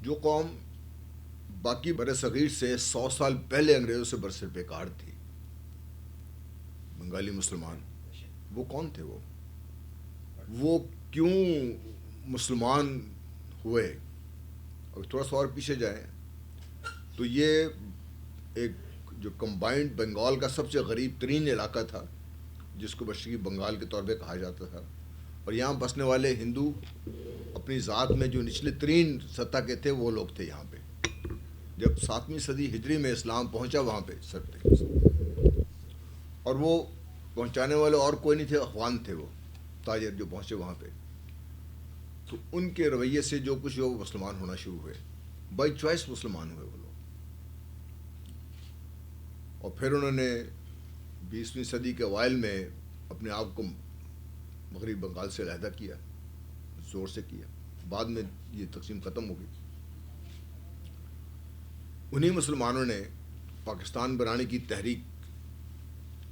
جو قوم باقی بر صغیر سے 100 سال پہلے انگریزوں سے برسر پیکار تھی، بنگالی مسلمان، وہ کون تھے؟ وہ کیوں مسلمان ہوئے؟ اور تھوڑا سا اور پیچھے جائیں تو یہ ایک جو کمبائنڈ بنگال کا سب سے غریب ترین علاقہ تھا، جس کو مشرقی بنگال کے طور پہ کہا جاتا تھا، اور یہاں بسنے والے ہندو اپنی ذات میں جو نچلے ترین سطح کے تھے وہ لوگ تھے یہاں پہ۔ جب 7ویں صدی ہجری میں اسلام پہنچا وہاں پہ سر پہ، اور وہ پہنچانے والے اور کوئی نہیں تھے، افغان تھے، وہ تاجر جو پہنچے وہاں پہ، تو ان کے رویے سے جو کچھ وہ مسلمان ہونا شروع ہوئے، بائی چوائس مسلمان ہوئے وہ لوگ، اور پھر انہوں نے 20ویں صدی کے اوائل میں اپنے آپ کو مغربی بنگال سے علیحدہ کیا، زور سے کیا، بعد میں یہ تقسیم ختم ہو گئی۔ انہی مسلمانوں نے پاکستان بنانے کی تحریک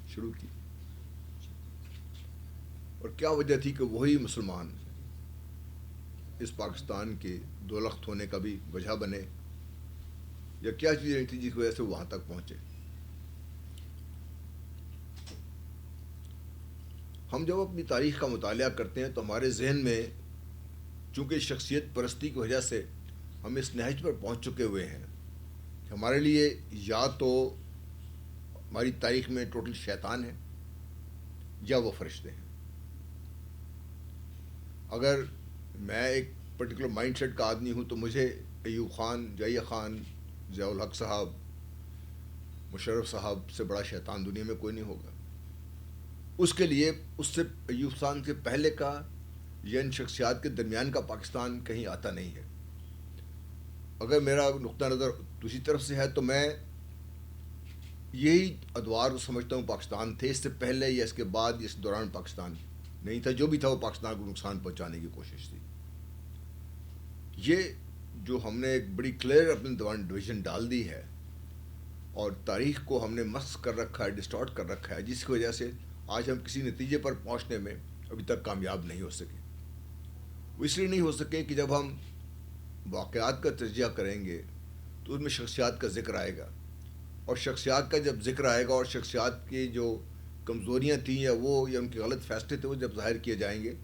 شروع کی، اور کیا وجہ تھی کہ وہی مسلمان اس پاکستان کے دو لخت ہونے کا بھی وجہ بنے، یا کیا چیزیں تھی جس کی وجہ سے وہاں تک پہنچے؟ ہم جب اپنی تاریخ کا مطالعہ کرتے ہیں تو ہمارے ذہن میں، چونکہ شخصیت پرستی کی وجہ سے ہم اس نہج پر پہنچ چکے ہوئے ہیں کہ ہمارے لیے یا تو ہماری تاریخ میں ٹوٹل شیطان ہے یا وہ فرشتے ہیں۔ اگر میں ایک پرٹیکولر مائنڈ سیٹ کا آدمی ہوں تو مجھے ایوب خان، ضیاء خان، ضیاء الحق صاحب، مشرف صاحب سے بڑا شیطان دنیا میں کوئی نہیں ہوگا۔ اس کے لیے اس سے ایوب خان کے پہلے کا یا ان شخصیات کے درمیان کا پاکستان کہیں آتا نہیں ہے۔ اگر میرا نقطہ نظر دوسری طرف سے ہے تو میں یہی ادوار سمجھتا ہوں پاکستان تھے، اس سے پہلے یا اس کے بعد یا اس دوران پاکستان نہیں تھا، جو بھی تھا وہ پاکستان کو نقصان پہنچانے کی کوشش تھی۔ یہ جو ہم نے ایک بڑی کلیئر اپنی ڈویژن ڈال دی ہے، اور تاریخ کو ہم نے مسخ کر رکھا ہے، ڈسٹارٹ کر رکھا ہے، جس کی وجہ سے آج ہم کسی نتیجے پر پہنچنے میں ابھی تک کامیاب نہیں ہو سکے۔ وہ اس لیے نہیں ہو سکے کہ جب ہم واقعات کا تجزیہ کریں گے تو اس میں شخصیات کا ذکر آئے گا، اور شخصیات کا جب ذکر آئے گا اور شخصیات کی جو کمزوریاں تھیں یا ان کے غلط فیصلے تھے وہ جب ظاہر کیے جائیں گے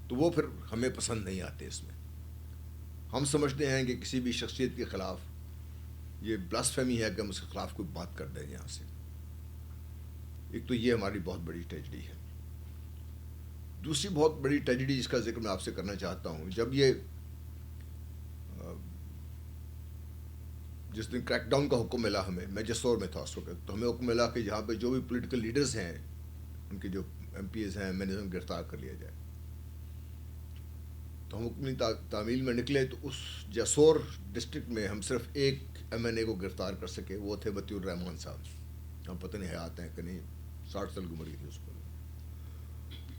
تو وہ پھر ہمیں پسند نہیں آتے۔ اس میں ہم سمجھتے ہیں کہ کسی بھی شخصیت کے خلاف یہ بلاسفیمی ہے کہ ہم اس کے خلاف کوئی بات کر دیں یہاں سے۔ ایک تو یہ ہماری بہت بڑی ٹریجڈی ہے۔ دوسری بہت بڑی ٹریجڈی جس کا ذکر میں آپ سے کرنا چاہتا ہوں، جب یہ جس دن کریک ڈاؤن کا حکم ملا ہمیں، میں جسور میں تھا اس وقت، تو ہمیں حکم ملا کہ یہاں پہ جو بھی پولیٹیکل لیڈرز ہیں، ان کے جو ایم پی ایز ہیں، مینیجر گرفتار کر لیا جائے۔ تو ہم اپنی تعمیل میں نکلے تو اس جسور ڈسٹرکٹ میں ہم صرف ایک ایم این اے کو گرفتار کر سکے، وہ تھے متی الرحمان صاحب۔ ہم پتہ نہیں حیات ہیں کہ نہیں، 60 سال کی عمر کی تھی اس کو۔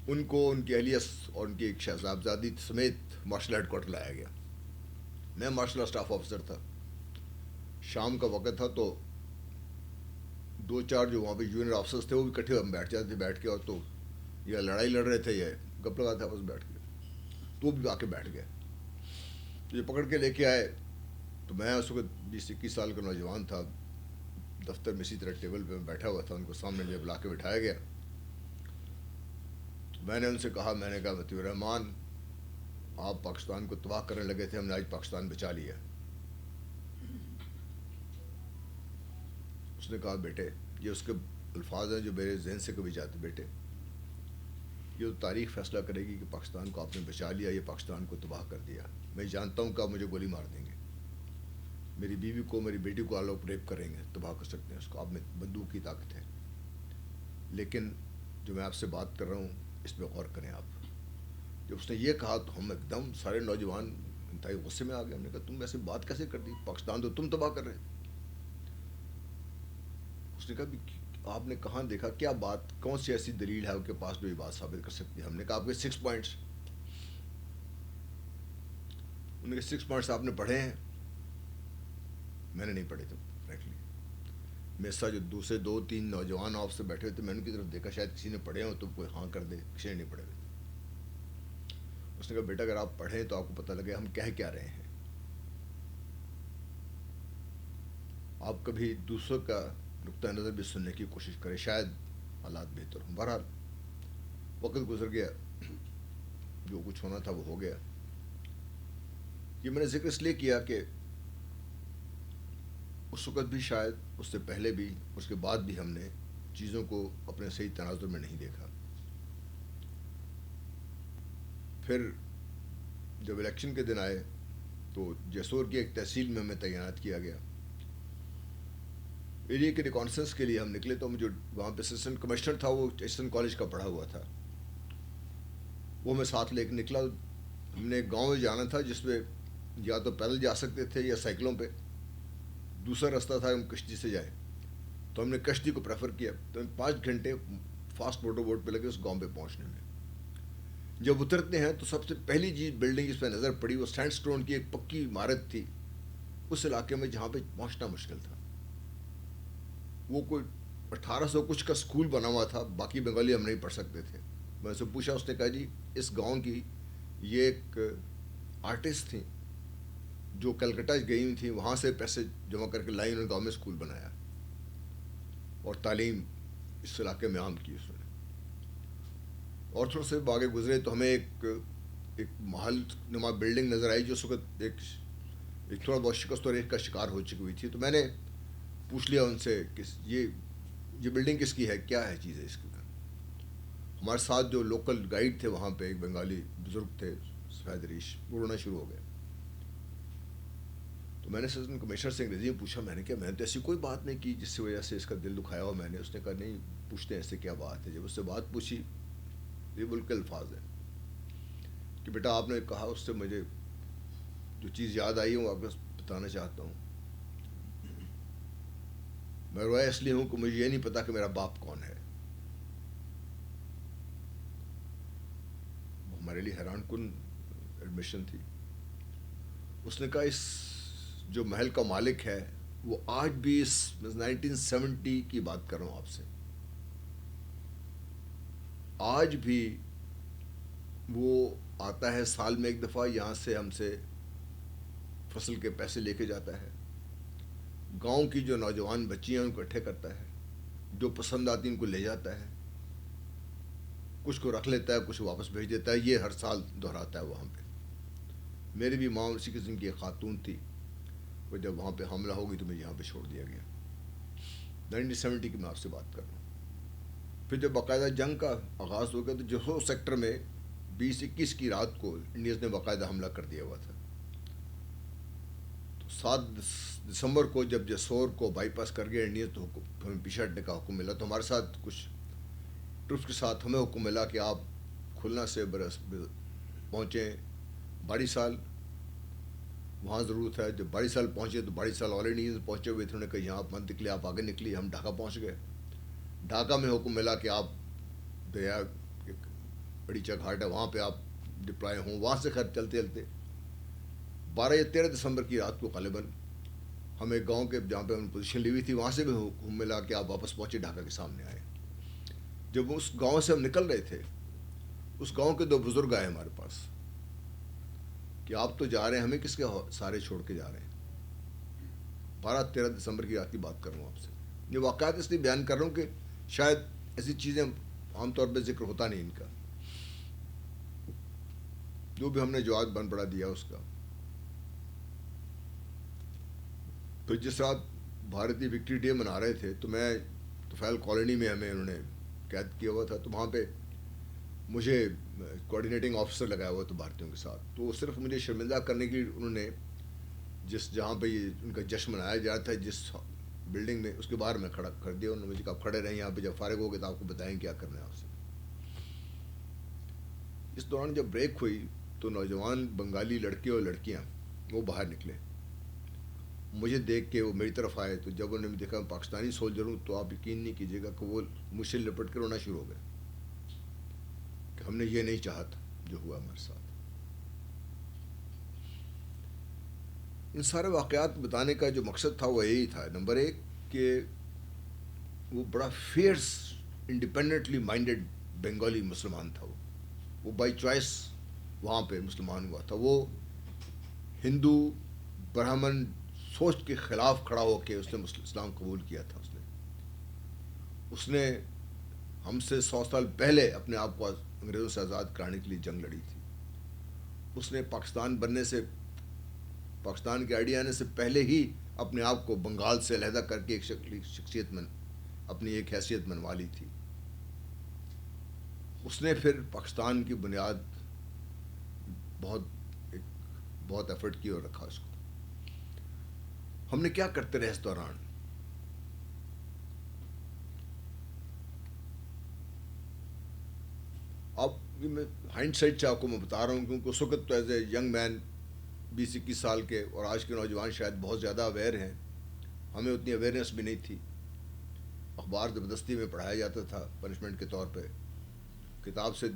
ان کو ان کی اہلیہ اور ان کی ایک شہزادزادی سمیت مارشل ہیڈ کوارٹر لایا گیا۔ میں مارشل اسٹاف آفیسر تھا، شام کا وقت تھا، تو دو چار جو وہاں پہ جونیئر آفیسرس تھے وہ بھی اکٹھے ہم بیٹھ جاتے تھے، بیٹھ کے، اور تو یا لڑائی لڑ رہے تھے یا گپ لگا تھا بس بیٹھ کے، تو وہ بھی آ کے بیٹھ گئے، تو یہ پکڑ کے لے کے آئے۔ تو میں اس وقت 20-21 سال کا نوجوان تھا، دفتر میں اسی طرح ٹیبل پہ بیٹھا ہوا تھا، ان کو سامنے مجھے بلا کے بٹھایا گیا۔ تو میں نے ان سے کہا، میں نے کہا متی الرحمان، آپ پاکستان کو تباہ کرنے لگے تھے، ہم نے آج پاکستان بچا لیا۔ اس نے کہا، بیٹے، یہ اس کے الفاظ ہیں جو میرے ذہن سے کبھی جاتے، بیٹے یہ تو تاریخ فیصلہ کرے گی کہ پاکستان کو آپ نے بچا لیا یا پاکستان کو تباہ کر دیا۔ میں جانتا ہوں کہ آپ مجھے گولی مار دیں گے، میری بیوی کو، میری بیٹی کو آپ ریپ کریں گے، تباہ کر سکتے ہیں اس کو، آپ میں بندوق کی طاقت ہے، لیکن جو میں آپ سے بات کر رہا ہوں اس پہ غور کریں آپ۔ جب اس نے یہ کہا تو ہم ایک دم سارے نوجوان انتہائی غصے میں آ گئے۔ ہم نے کہا، تم ایسے بات کیسے کر دی، پاکستان تو تم تباہ کر رہے۔ اس نے کہا، آپ نے کہاں دیکھا، کیا بات، کون سی ایسی دلیل ہے آپ کے پاس جو یہ بات ثابت کر سکتی ہے؟ ہم نے کہا، آپ کے 6 پوائنٹس۔ انہوں نے کہا، 6 پوائنٹس آپ نے پڑھے ہیں؟ میں نے نہیں پڑھے تھے فریکلی۔ میرے ساتھ جو دوسرے 2-3 نوجوان آپ سے بیٹھے تھے، میں نے ان کی طرف دیکھا، شاید کسی نے پڑھے ہوں تو کوئی ہاں کر دے، کسی نے نہیں پڑھے ہوئے۔ اس نے کہا، بیٹا اگر آپ پڑھیں تو آپ کو پتہ لگے ہم کہہ کیا رہے ہیں۔ آپ کبھی دوسروں کا نقطۂ نظر بھی سننے کی کوشش کریں، شاید حالات بہتر ہوں. بہرحال وقت گزر گیا، جو کچھ ہونا تھا وہ ہو گیا. یہ میں نے ذکر اس لیے کیا کہ اس وقت بھی شاید، اس سے پہلے بھی، اس کے بعد بھی ہم نے چیزوں کو اپنے صحیح تناظر میں نہیں دیکھا. پھر جب الیکشن کے دن آئے تو جیسور کی ایک تحصیل میں ہمیں تعینات کیا گیا. ایریا کے ریکانسنس کے لیے ہم نکلے تو جو وہاں پہ اسسٹنٹ کمشنر تھا وہ اسٹرن کالج کا پڑھا ہوا تھا، وہ ہمیں ساتھ لے کے نکلا. ہم نے ایک گاؤں میں جانا تھا جس میں یا تو پیدل جا سکتے تھے یا سائیکلوں پہ، دوسرا راستہ تھا ہم کشتی سے جائیں. تو ہم نے کشتی کو پریفر کیا. تو ہم 5 گھنٹے فاسٹ موٹر بوٹ پہ لگے اس گاؤں پہ پہنچنے میں. جب اترتے ہیں تو سب سے پہلی چیز بلڈنگ جس پہ نظر پڑی وہ سینڈ سٹون کی ایک پکی عمارت تھی اس علاقے میں جہاں پہ پہنچنا مشکل تھا. وہ کوئی 1800 کچھ کا اسکول بنا ہوا تھا، باقی بنگالی ہم نہیں پڑھ سکتے تھے. میں سے پوچھا، اس نے کہا جی اس گاؤں کی یہ ایک آرٹسٹ تھیں جو کلکتہ گئی ہوئی تھیں، وہاں سے پیسے جمع کر کے لائی، انہوں نے گاؤں میں اسکول بنایا اور تعلیم اس علاقے میں عام کی اس نے. اور تھوڑا سے آگے گزرے تو ہمیں ایک محل نما بلڈنگ نظر آئی جو اس وقت ایک تھوڑا بہت شکست اور ایک کا شکار ہو چکی ہوئی تھی. تو میں نے پوچھ لیا ان سے کہ یہ بلڈنگ کس کی ہے، کیا ہے چیز ہے اس کی. ہمارے ساتھ جو لوکل گائیڈ تھے وہاں پہ ایک بنگالی بزرگ تھے سفید ریش، وہ رونا شروع ہو گئے. تو میں نے اسسٹنٹ کمشنر سے انگریزی میں پوچھا، میں نے کہا میں نے تو ایسی کوئی بات نہیں کی جس کی وجہ سے اس کا دل دکھایا ہو میں نے. اس نے کہا نہیں پوچھتے ہیں ایسے کیا بات ہے. جب اس سے بات پوچھی، یہ ملک کے الفاظ ہیں کہ بیٹا آپ نے کہا، اس سے مجھے جو چیز یاد آئی ہے وہ آپ کو بتانا چاہتا ہوں. میں رویا اس لیے ہوں کہ مجھے یہ نہیں پتا کہ میرا باپ کون ہے. وہ ہمارے لیے حیران کن ایڈمیشن تھی. اس نے کہا اس جو محل کا مالک ہے وہ آج بھی اس 1970 کی بات کر رہا ہوں آپ سے، آج بھی وہ آتا ہے سال میں ایک دفعہ، یہاں سے ہم سے فصل کے پیسے لے کے جاتا ہے. گاؤں کی جو نوجوان بچیاں ان کو اکٹھے کرتا ہے، جو پسند آتی ان کو لے جاتا ہے، کچھ کو رکھ لیتا ہے، کچھ واپس بھیج دیتا ہے. یہ ہر سال دہراتا ہے وہاں پہ. میری بھی ماں اسی قسم کی ایک خاتون تھی، وہ جب وہاں پہ حاملہ ہو گئی تو مجھے یہاں پہ چھوڑ دیا گیا. 1970 کی میں آپ سے بات کر رہا ہوں. پھر جب باقاعدہ جنگ کا آغاز ہو گیا تو جو سیکٹر میں 20-21 کی رات کو انڈینز نے باقاعدہ حملہ کر دیا ہوا تھا. تو 7 دسمبر کو جب جسور کو بائی پاس کر گیا انڈینز تو ہمیں پیچھے ہٹنے کا حکم ملا. تو ہمارے ساتھ کچھ ٹرپس کے ساتھ ہمیں حکم ملا کہ آپ کھلنا سے برس پہنچیں باڑی سال، وہاں ضرورت ہے. جب باڑی سال پہنچے تو باڑی سال آلریڈی پہنچے ہوئے تھے. انہوں نے کہا یہاں آپ مت نکلے، آپ آگے نکلی. ہم ڈھاکہ پہنچ گئے. ڈھاکہ میں حکم ملا کہ آپ دریا ایک بڑیچہ گھاٹ ہے وہاں پہ آپ ڈپلائے ہوں. وہاں سے خیر چلتے چلتے 12 یا 13 دسمبر کی رات کو غالباً ہم ایک گاؤں کے جہاں پہ ہم نے پوزیشن لی ہوئی تھی وہاں سے بھی حکم ملا کہ آپ واپس پہنچے، ڈھاکہ کے سامنے آئے. جب اس گاؤں سے ہم نکل رہے تھے، اس گاؤں کے 2 بزرگ آئے ہمارے پاس کہ آپ تو جا رہے ہیں، ہمیں کس کے سارے چھوڑ کے جا رہے ہیں. 12-13 دسمبر کی رات کی بات کر رہا ہوں آپ سے. یہ واقعات اس لیے بیان کر رہا ہوں کہ شاید ایسی چیزیں عام طور پہ ذکر ہوتا نہیں ان کا. جو بھی ہم نے جواب بن پڑا دیا اس کا. پھر جس رات بھارتی وکٹری ڈے منا رہے تھے تو میں توفیل کالونی میں ہمیں انہوں نے قید کیا ہوا تھا. تو وہاں پہ مجھے کوآرڈینیٹنگ آفیسر لگایا ہوا تھا بھارتیوں کے ساتھ. تو وہ صرف مجھے شرمندہ کرنے کی انہوں نے جہاں پہ یہ ان کا جشن منایا جا رہا تھا جس بلڈنگ میں، اس کے باہر میں کھڑا کر دیا. انہوں نے مجھے کہا آپ کھڑے رہیں یہاں پہ، جب فارغ ہو گئے تو آپ کو بتائیں کیا کرنا ہے آپ سے. اس دوران جب بریک ہوئی تو نوجوان بنگالی لڑکے اور لڑکیاں وہ باہر نکلے. مجھے دیکھ کے وہ میری طرف آئے. تو جب انہوں نے دیکھا میں پاکستانی سولجر ہوں تو آپ یقین نہیں کیجیے گا کہ وہ مجھ سے لپٹ کر رونا شروع ہو گئے کہ ہم نے یہ نہیں چاہا تھا جو ہوا ہمارے ساتھ. ان سارے واقعات بتانے کا جو مقصد تھا وہ یہی تھا، نمبر 1 کہ وہ بڑا فیئرس انڈیپینڈنٹلی مائنڈیڈ بنگالی مسلمان تھا. وہ بائی چوائس وہاں پہ مسلمان ہوا تھا. وہ ہندو، برہمن، سوچ کے خلاف کھڑا ہو کے اس نے اسلام قبول کیا تھا. اس نے ہم سے 100 سال پہلے اپنے آپ کو انگریزوں سے آزاد کرانے کے لیے جنگ لڑی تھی. اس نے پاکستان بننے سے، پاکستان کے آئیڈیا آنے سے پہلے ہی اپنے آپ کو بنگال سے علیحدہ کر کے ایک شخصیت میں اپنی ایک حیثیت منوا لی تھی. اس نے پھر پاکستان کی بنیاد بہت ایفرٹ کی اور رکھا اس کو. ہم نے کیا کرتے رہے اس دوران؟ اب میں ہائنڈ سائٹ سے آپ کو میں بتا رہا ہوں، کیونکہ اس وقت تو ایز اے ینگ مین 20-21 سال کے، اور آج کے نوجوان شاید بہت زیادہ اویئر ہیں، ہمیں اتنی اویئرنیس بھی نہیں تھی. اخبار زبردستی میں پڑھایا جاتا تھا پنشمنٹ کے طور پہ. کتاب سے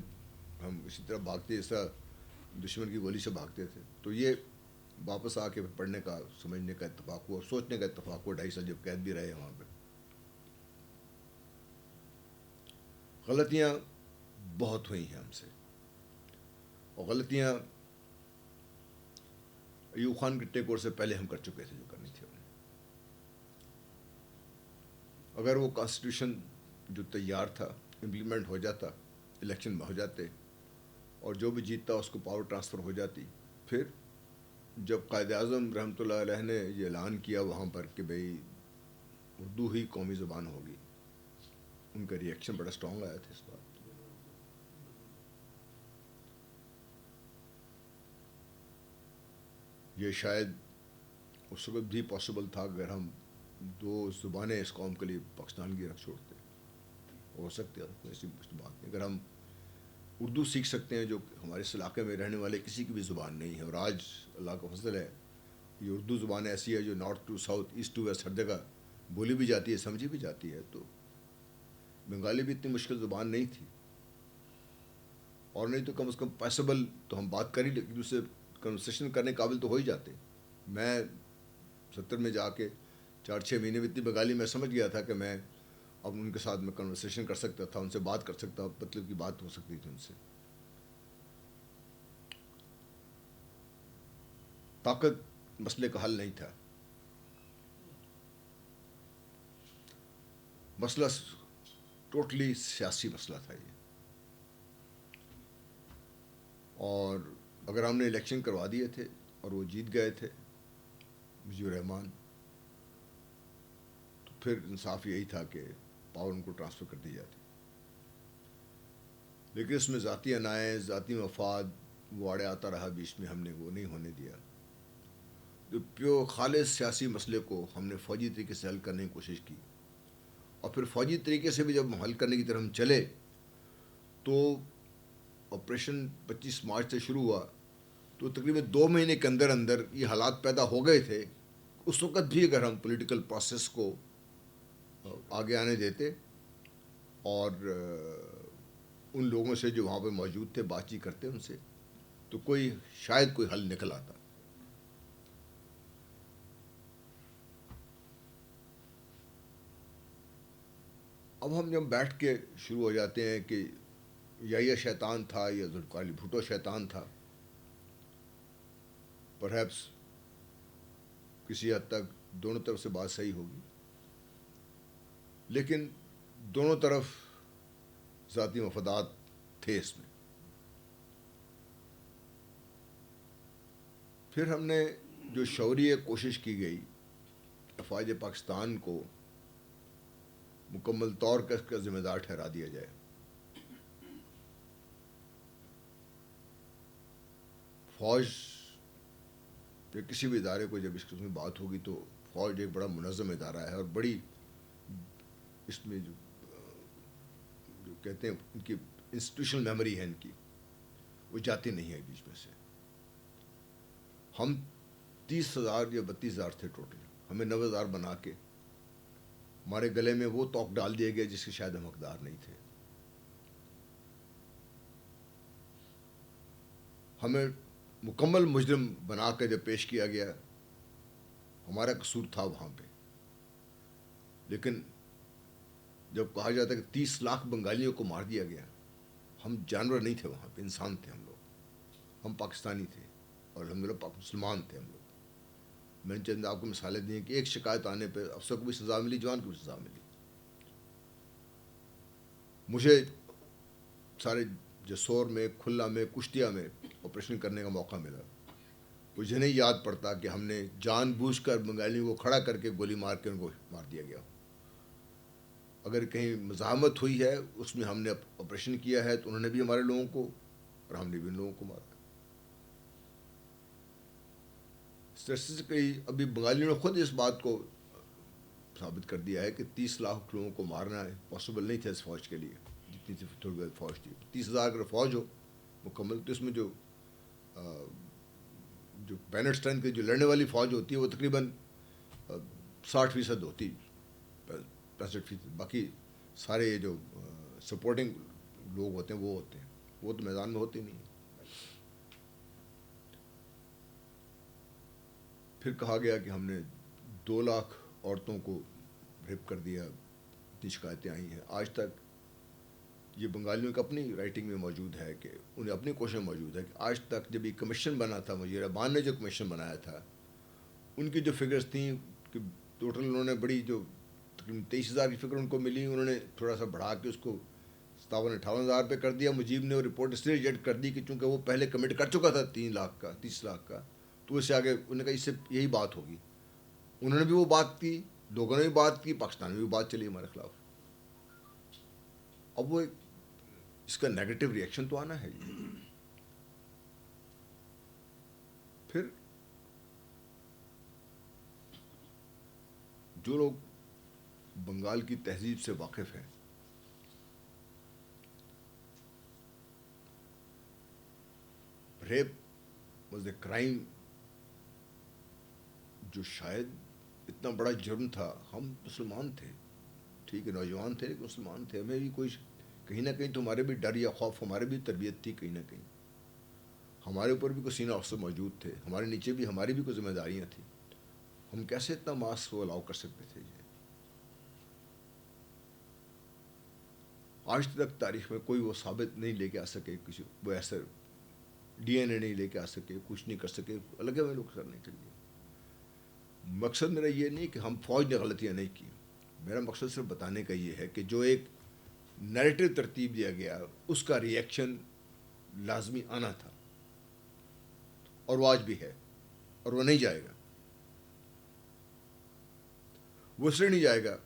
ہم اسی طرح بھاگتے جیسا دشمن کی گولی سے بھاگتے تھے. تو یہ واپس آ کے پڑھنے کا، سمجھنے کا اتفاق ہوا، سوچنے کا اتفاق ہوا. 2.5 سال جب قید بھی رہے وہاں پہ. غلطیاں بہت ہوئی ہیں ہم سے، اور غلطیاں ایوب خان کے ٹیک اوور سے پہلے ہم کر چکے تھے جو کرنی تھی ہم نے. اگر وہ کانسٹیٹیوشن جو تیار تھا امپلیمنٹ ہو جاتا، الیکشن میں ہو جاتے، اور جو بھی جیتتا اس کو پاور ٹرانسفر ہو جاتی. پھر جب قائد اعظم رحمۃ اللہ علیہ نے یہ اعلان کیا وہاں پر کہ بھئی اردو ہی قومی زبان ہوگی، ان کا ریئیکشن بڑا اسٹرانگ آیا تھا اس بات. یہ شاید اس وقت بھی پاسبل تھا اگر ہم 2 زبانیں اس قوم کے لیے پاکستان کی رکھ چھوڑتے. ہو سکتے ہیں، ایسی بات نہیں. اگر ہم اردو سیکھ سکتے ہیں، جو ہمارے اس علاقے میں رہنے والے کسی کی بھی زبان نہیں ہے، اور آج اللہ کا فضل ہے یہ اردو زبان ایسی ہے جو north to south, east to west ہر جگہ بولی بھی جاتی ہے، سمجھی بھی جاتی ہے. تو بنگالی بھی اتنی مشکل زبان نہیں تھی، اور نہیں تو کم از کم پاسبل تو ہم بات کر ہی، ایک دوسرے کنورسیشن کرنے قابل تو ہو ہی جاتے. میں 70 میں جا کے 4-6 مہینے میں اتنی بنگالی میں سمجھ گیا تھا کہ میں اب ان کے ساتھ میں کنورسیشن کر سکتا تھا، ان سے بات کر سکتا، مطلب کی بات ہو سکتی تھی ان سے. طاقت مسئلے کا حل نہیں تھا. مسئلہ ٹوٹلی سیاسی مسئلہ تھا یہ. اور اگر ہم نے الیکشن کروا دیے تھے اور وہ جیت گئے تھے مجیب الرحمان، تو پھر انصاف یہی تھا کہ پاور ان کو ٹرانسفر کر دی جاتی. لیکن اس میں ذاتی انائیں، ذاتی مفاد وہ آڑے آتا رہا بیچ میں، ہم نے وہ نہیں ہونے دیا. جو پیو خالص سیاسی مسئلے کو ہم نے فوجی طریقے سے حل کرنے کی کوشش کی. اور پھر فوجی طریقے سے بھی جب حل کرنے کی طرف ہم چلے تو آپریشن 25 مارچ سے شروع ہوا، تو تقریباً 2 مہینے کے اندر اندر یہ حالات پیدا ہو گئے تھے. اس وقت بھی اگر ہم پولیٹیکل پروسیس کو آگے آنے دیتے اور ان لوگوں سے جو وہاں پہ موجود تھے بات چیت کرتے ان سے، تو شاید کوئی حل نکل آتا. اب ہم جب بیٹھ کے شروع ہو جاتے ہیں کہ یہ شیطان تھا یا ذوالفقار علی بھٹو شیطان تھا، پرہیپس کسی حد تک دونوں طرف سے بات صحیح ہوگی، لیکن دونوں طرف ذاتی مفادات تھے اس میں. پھر ہم نے جو شعوری کوشش کی گئی افواج پاکستان کو مکمل طور پر اس کا ذمہ دار ٹھہرا دیا جائے. فوج یا کسی بھی ادارے کو جب اس قسم کی بات ہوگی تو فوج ایک بڑا منظم ادارہ ہے، اور بڑی اس میں جو کہتے ہیں ان کی انسٹیٹیوشنل میموری ہے، ان کی وہ جاتی نہیں ہے بیچ میں سے. ہم 30,000 یا 32,000 تھے ٹوٹل، ہمیں 9,000 بنا کے ہمارے گلے میں وہ توق ڈال دیا گیا جس کے شاید ہم حقدار نہیں تھے. ہمیں مکمل مجرم بنا کے جب پیش کیا گیا، ہمارا قصور تھا وہاں پہ. لیکن جب کہا جاتا ہے کہ 30 لاکھ بنگالیوں کو مار دیا گیا، ہم جانور نہیں تھے وہاں پہ، انسان تھے ہم لوگ. ہم پاکستانی تھے اور الحمدللہ مسلمان تھے ہم لوگ. میں نے چند آپ کو مثالیں دی ہیں کہ ایک شکایت آنے پہ افسر کو بھی سزا ملی، جوان کو بھی سزا ملی. مجھے سارے جسور میں، کھلا میں، کشتیہ میں آپریشن کرنے کا موقع ملا. مجھے نہیں یاد پڑتا کہ ہم نے جان بوجھ کر بنگالیوں کو کھڑا کر کے گولی مار کے ان کو مار دیا گیا. اگر کہیں مزاحمت ہوئی ہے اس میں ہم نے آپریشن کیا ہے تو انہوں نے بھی ہمارے لوگوں کو اور ہم نے بھی ان لوگوں کو مارا. ابھی بنگالیوں نے خود اس بات کو ثابت کر دیا ہے کہ 30 لاکھ لوگوں کو مارنا پاسبل نہیں تھا اس فوج کے لیے جتنی تھوڑی بہت فوج تھی. 30,000 اگر فوج ہو مکمل تو اس میں جو بینر اسٹرینتھ کی جو لڑنے والی فوج ہوتی ہے وہ تقریباً 60% ہوتی، 65%. باقی سارے یہ جو سپورٹنگ لوگ ہوتے ہیں وہ ہوتے ہیں، وہ تو میدان میں ہوتے نہیں ہیں. پھر کہا گیا کہ ہم نے 2 لاکھ عورتوں کو ریپ کر دیا. اتنی شکایتیں آئی ہیں. آج تک یہ بنگالیوں کی اپنی رائٹنگ میں موجود ہے کہ انہیں اپنی کوشش میں موجود ہے کہ آج تک جب یہ کمیشن بنا تھا، مجیر رحمان نے جو کمیشن بنایا تھا ان کی جو فگرز تھیں کہ ٹوٹل انہوں نے بڑی جو تقریباً 23,000 کی فگر ان کو ملی، انہوں نے تھوڑا سا بڑھا کے اس کو 57-58,000 پہ کر دیا. مجیب نے وہ رپورٹ اس لیے ریجیکٹ کر دی کہ چونکہ وہ پہلے کمٹ کر چکا تھا 30 لاکھ کا تو اس سے آگے انہوں نے کہا اس سے یہی بات ہوگی. انہوں نے بھی وہ بات کی، لوگوں نے بھی بات کی، پاکستان میں بھی بات چلی ہمارے خلاف. اب وہ اس کا نیگیٹو ریئیکشن تو آنا ہے. پھر جو لوگ بنگال کی تہذیب سے واقف ہیں، ریپ واز اے کرائم جو شاید اتنا بڑا جرم تھا. ہم مسلمان تھے، ٹھیک ہے نوجوان تھے لیکن مسلمان تھے. ہمیں بھی کوئی کہیں نہ کہیں تو ہمارے بھی ڈر یا خوف، ہمارے بھی تربیت تھی. کہیں نہ کہیں ہمارے اوپر بھی کوئی سینئر افسر موجود تھے، ہمارے نیچے بھی ہماری بھی کوئی ذمہ داریاں تھیں. ہم کیسے اتنا ماس وہ الاؤ کر سکتے تھے؟ آج تک تاریخ میں کوئی وہ ثابت نہیں لے کے آ سکے، کسی وہ ایسا ڈی این اے نہیں لے کے آ سکے، کچھ نہیں کر سکے الگ ہے لوگ کرنے کے لیے. مقصد میرا یہ نہیں کہ ہم فوج نے غلطیاں نہیں کی. میرا مقصد صرف بتانے کا یہ ہے کہ جو ایک نیریٹو ترتیب دیا گیا اس کا ری ایکشن لازمی آنا تھا اور وہ آج بھی ہے اور وہ نہیں جائے گا. وہ اس لیے نہیں جائے گا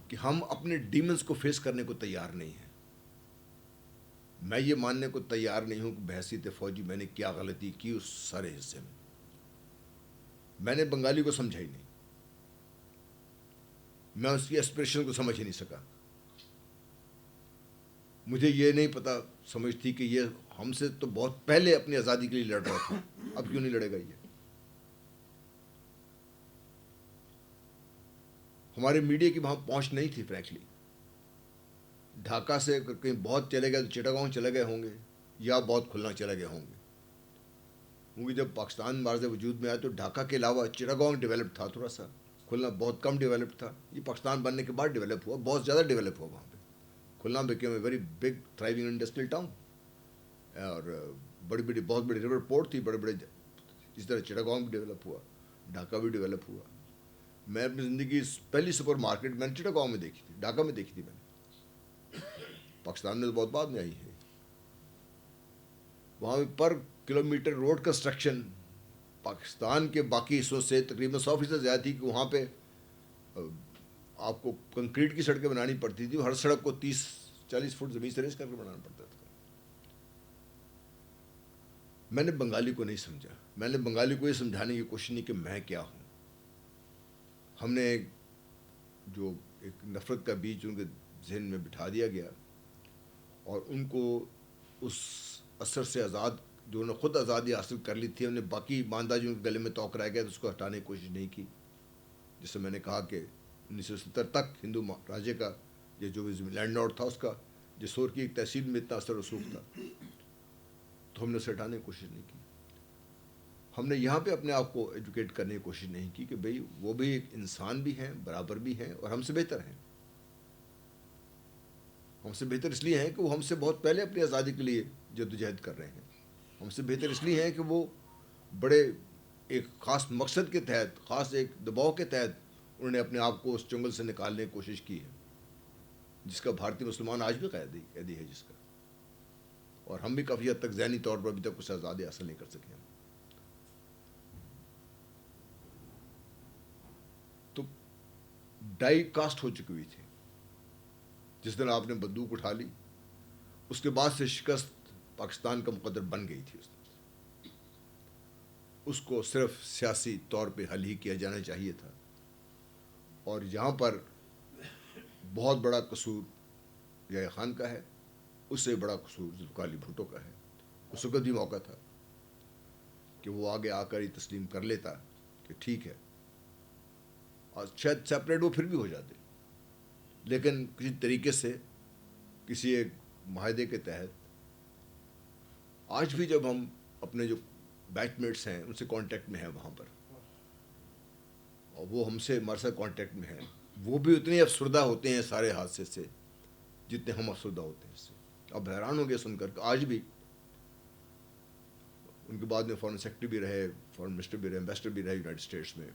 کہ ہم اپنے ڈیمنز کو فیس کرنے کو تیار نہیں ہیں. میں یہ ماننے کو تیار نہیں ہوں کہ بحیثیت فوجی میں نے کیا غلطی کی اس سارے حصے میں. میں نے بنگالی کو سمجھا ہی نہیں، میں اس کی ایسپریشن کو سمجھ ہی نہیں سکا. مجھے یہ نہیں پتا سمجھ تھی کہ یہ ہم سے تو بہت پہلے اپنی آزادی کے لیے لڑ رہا تھا، اب کیوں نہیں لڑے گا؟ یہ ہمارے میڈیا کی وہاں پہنچ نہیں تھی فرینکلی. ڈھاکہ سے کہیں بہت چلے گئے تو چٹاگانگ چلے گئے ہوں گے یا بہت کھلنا چلے گئے ہوں گے. کیونکہ جب پاکستان مارز وجود میں آیا تو ڈھاکہ کے علاوہ چٹاگانگ ڈیولپ تھا، تھوڑا سا کھلنا بہت کم ڈیولپ تھا. یہ پاکستان بننے کے بعد ڈیولپ ہوا، بہت زیادہ ڈیولپ ہوا. وہاں پہ Khulna became a very big thriving industrial town اور بڑی بڑی بہت بڑی ریور پورٹ تھی، بڑے بڑے. اس طرح چٹاگانگ بھی ڈیولپ ہوا، ڈھاکہ بھی ڈیولپ ہوا. میں اپنی زندگی پہلی سپر مارکیٹ میں نے چٹاگانگ میں دیکھی تھی، ڈھاکہ میں دیکھی تھی میں نے. پاکستان میں تو بہت بعد میں آئی ہے. وہاں پر کلومیٹر روڈ کنسٹرکشن پاکستان کے باقی حصوں سے تقریباً 100% زیادہ تھی. کہ وہاں پہ آپ کو کنکریٹ کی سڑکیں بنانی پڑتی تھی، ہر سڑک کو 30-40 فٹ زمین سے ریز کر کے بنانا پڑتا تھا. میں نے بنگالی کو نہیں سمجھا، میں نے بنگالی کو یہ سمجھانے کی کوشش نہیں کہ میں کیا ہوں. ہم نے جو ایک نفرت کا بیج ان کے ذہن میں بٹھا دیا گیا اور ان کو اس اثر سے آزاد، جو انہوں نے خود آزادی حاصل کر لی تھی، انہوں نے باقی باندھا جو ان کے گلے میں توق رہ گیا تو اس کو ہٹانے کی کوشش نہیں کی. جیسے میں نے کہا کہ 1970 تک ہندو راجے کا یہ جو لینڈ لارڈ تھا اس کا جسور کی ایک تحصیل میں اتنا اثر رسوخ تھا تو ہم نے اسے ہٹانے کی کوشش نہیں کی. ہم نے یہاں پہ اپنے آپ کو ایجوکیٹ کرنے کی کوشش نہیں کی کہ بھئی وہ بھی ایک انسان بھی ہیں، برابر بھی ہیں اور ہم سے بہتر ہیں. ہم سے بہتر اس لیے ہیں کہ وہ ہم سے بہت پہلے اپنی آزادی کے لیے جدوجہد کر رہے ہیں. ہم سے بہتر اس لیے ہیں کہ وہ بڑے ایک خاص مقصد کے تحت، خاص ایک دباؤ کے تحت انہوں نے اپنے آپ کو اس چنگل سے نکالنے کی کوشش کی ہے، جس کا بھارتی مسلمان آج بھی قیدی ہے جس کا، اور ہم بھی کافی حد تک ذہنی طور پر ابھی تک کچھ آزادی حاصل نہیں کر سکے ہیں. تو ڈائی کاسٹ ہو چکی ہوئی تھی. جس دن آپ نے بندوق اٹھا لی، اس کے بعد سے شکست پاکستان کا مقدر بن گئی تھی. اس کو صرف سیاسی طور پہ حل ہی کیا جانا چاہیے تھا. اور یہاں پر بہت بڑا قصور ضیاء خان کا ہے، اس سے بڑا قصور ذوالفقار علی بھٹو کا ہے. اس وقت بھی موقع تھا کہ وہ آگے آ کر ہی تسلیم کر لیتا کہ ٹھیک ہے، اور شاید سیپریٹ وہ پھر بھی ہو جاتے، لیکن کسی طریقے سے کسی ایک معاہدے کے تحت. آج بھی جب ہم اپنے جو بیچ میٹس ہیں ان سے کانٹیکٹ میں ہیں وہاں پر، اور وہ ہم سے ہمارے ساتھ کانٹیکٹ میں ہیں، وہ بھی اتنے افسردہ ہوتے ہیں سارے حادثے سے جتنے ہم افسردہ ہوتے ہیں اس سے. اب حیران ہو گئے سن کر کہ آج بھی ان کے بعد میں فارن سیکرٹری بھی رہے، فارن منسٹر بھی رہے، ایمبیسڈر بھی رہے یونائٹڈ اسٹیٹس میں،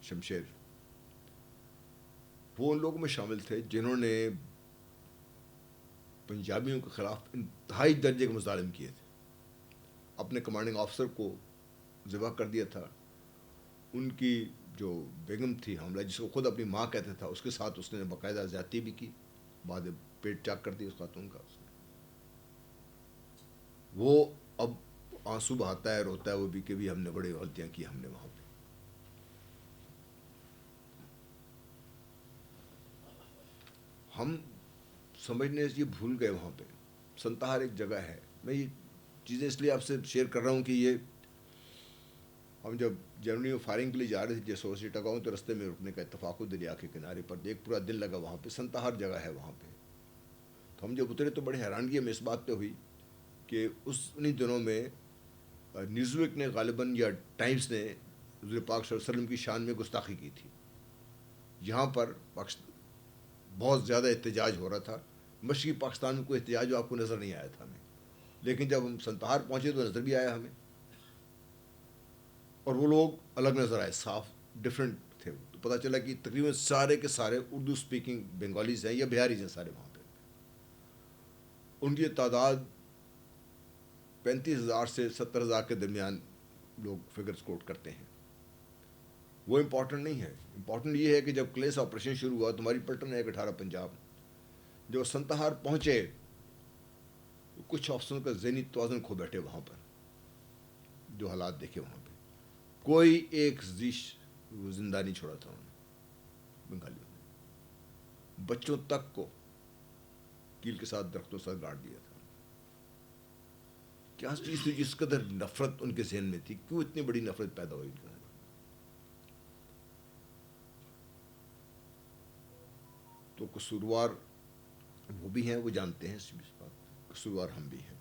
شمشیر. وہ ان لوگوں میں شامل تھے جنہوں نے پنجابیوں کے خلاف انتہائی درجے کے مظالم کیے تھے. اپنے کمانڈنگ آفیسر کو ذبح کر دیا تھا. ان کی جو بیگم تھی حاملہ، جس کو خود اپنی ماں کہتا تھا، اس کے ساتھ اس نے باقاعدہ زیادتی بھی کی. بعد میں پیٹ چاک کر دی اس خاتون کا. اس نے وہ اب آنسو بہاتا ہے، روتا ہے وہ بھی کہ بھی ہم نے بڑی غلطیاں کی ہم نے وہاں پہ. ہم سمجھنے سے یہ بھول گئے وہاں پہ. سنتہار ایک جگہ ہے. میں یہ چیزیں اس لیے آپ سے شیئر کر رہا ہوں کہ یہ ہم جب جرمنی میں فائرنگ کے لیے جا رہے تھے جیسوسی ٹکاؤں، تو رستے میں رکنے کا اتفاق ہو دریا کے کنارے پر. ایک پورا دن لگا وہاں پہ. سنتہار جگہ ہے وہاں پہ. تو ہم جب اترے تو بڑی حیرانگی ہمیں اس بات پہ ہوئی کہ انہیں دنوں میں نیوز ویک نے غالباً یا ٹائمز نے حضور پاک صلی اللہ علیہ وسلم کی شان میں گستاخی کی تھی. یہاں پر بہت زیادہ احتجاج ہو رہا تھا. مشرقی پاکستان میں کوئی احتجاج آپ کو نظر نہیں آیا تھا ہمیں، لیکن جب ہم سنتہار پہنچے تو نظر بھی آیا ہمیں. اور وہ لوگ الگ نظر آئے، صاف ڈفرینٹ تھے. تو پتہ چلا کہ تقریباً سارے کے سارے اردو اسپیکنگ بنگالیز ہیں یا بہاریز ہیں سارے وہاں پہ. ان کی تعداد 35,000 سے 70,000 کے درمیان لوگ فگرز کوٹ کرتے ہیں. وہ امپورٹنٹ نہیں ہے. امپورٹنٹ یہ ہے کہ جب کلیس آپریشن شروع ہوا تو ہماری پلٹن 118 پنجاب جو سنتہار پہنچے تو کچھ افسروں کا ذہنی توازن کھو بیٹھے وہاں پر. جو حالات دیکھے وہاں پہ، کوئی ایک زندہ نہیں چھوڑا تھا انہوں نے بنگالیوں نے. بچوں تک کو کیل کے ساتھ درختوں سے گاڑ دیا تھا. کیا چیز تھی جس قدر نفرت ان کے ذہن میں تھی؟ کیوں اتنی بڑی نفرت پیدا ہوئی ان کے ذہن میں؟ تو قصوروار وہ بھی ہیں، وہ جانتے ہیں اس بات. قصوروار ہم بھی ہیں.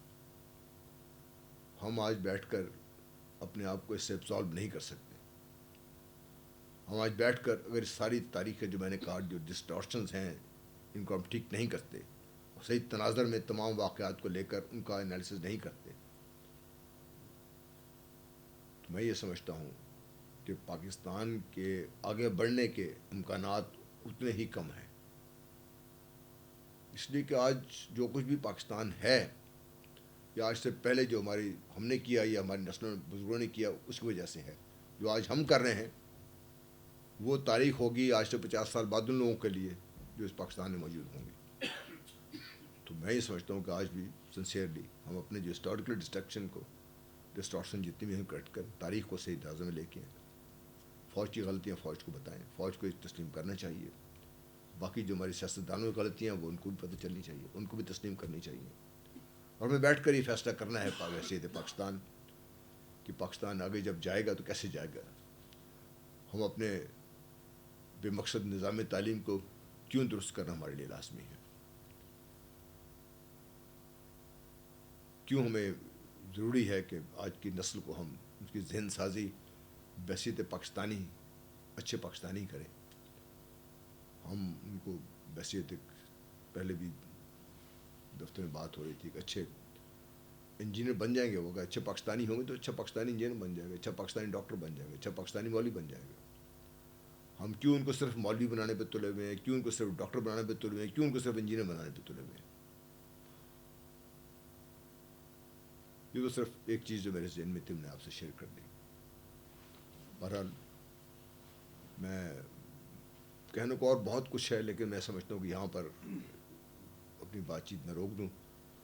ہم آج بیٹھ کر اپنے آپ کو اس سے ایبزالو نہیں کر سکتے. ہم آج بیٹھ کر اگر اس ساری تاریخ جو میں نے کہا جو ڈسٹارشنز ہیں ان کو ہم ٹھیک نہیں کرتے، اور صحیح تناظر میں تمام واقعات کو لے کر ان کا انالیسس نہیں کرتے، تو میں یہ سمجھتا ہوں کہ پاکستان کے آگے بڑھنے کے امکانات اتنے ہی کم ہیں. اس لیے کہ آج جو کچھ بھی پاکستان ہے، یا آج سے پہلے جو ہم نے کیا یا ہماری نسلوں بزرگوں نے کیا، اس کی وجہ سے ہے. جو آج ہم کر رہے ہیں وہ تاریخ ہوگی آج سے 50 سال بعد ان لوگوں کے لیے جو اس پاکستان میں موجود ہوں گے. تو میں یہ سمجھتا ہوں کہ آج بھی سنسیئرلی ہم اپنے جو ہسٹوریکل ڈسٹارشن جتنی بھی ہم کٹ کر تاریخ کو صحیح اندازے میں لے کے فوج کی غلطیاں فوج کو بتائیں. فوج کو تسلیم کرنا چاہیے. باقی جو ہماری سیاستدانوں کی غلطیاں وہ ان کو بھی پتہ چلنی چاہیے، ان کو بھی تسلیم کرنی چاہیے. اور ہمیں بیٹھ کر یہ فیصلہ کرنا ہے حیثیت پاکستان کہ پاکستان آگے جب جائے گا تو کیسے جائے گا. ہم اپنے بے مقصد نظام تعلیم کو کیوں درست کرنا ہمارے لیے لازمی ہے. کیوں ہمیں ضروری ہے کہ آج کی نسل کو ہم ان کی ذہن سازی بحیثیت پاکستانی اچھے پاکستانی کریں. ہم ان کو بحیثیت پہلے بھی دفتر میں بات ہو رہی تھی کہ اچھے انجینئر بن جائیں گے، وہ اگر اچھے پاکستانی ہوں گے تو اچھا پاکستانی انجینئر بن جائے گا، اچھا پاکستانی ڈاکٹر بن جائے گا، اچھا پاکستانی مولوی بن جائے گا۔ ہم کیوں ان کو صرف مولوی بنانے پہ تلے ہوئے ہیں، کیوں ان کو صرف ڈاکٹر بنانے پہ تلے ہوئے ہیں، کیوں ان کو صرف انجینئر بنانے پہ تلے ہوئے ہیں؟ یہ تو صرف ایک چیز جو میرے ذہن میں تھی میں نے آپ سے شیئر کر دی۔ بہرحال میں کہنے کو اور بہت کچھ ہے، لیکن میں سمجھتا ہوں کہ یہاں پر اپنی بات چیت میں روک دوں۔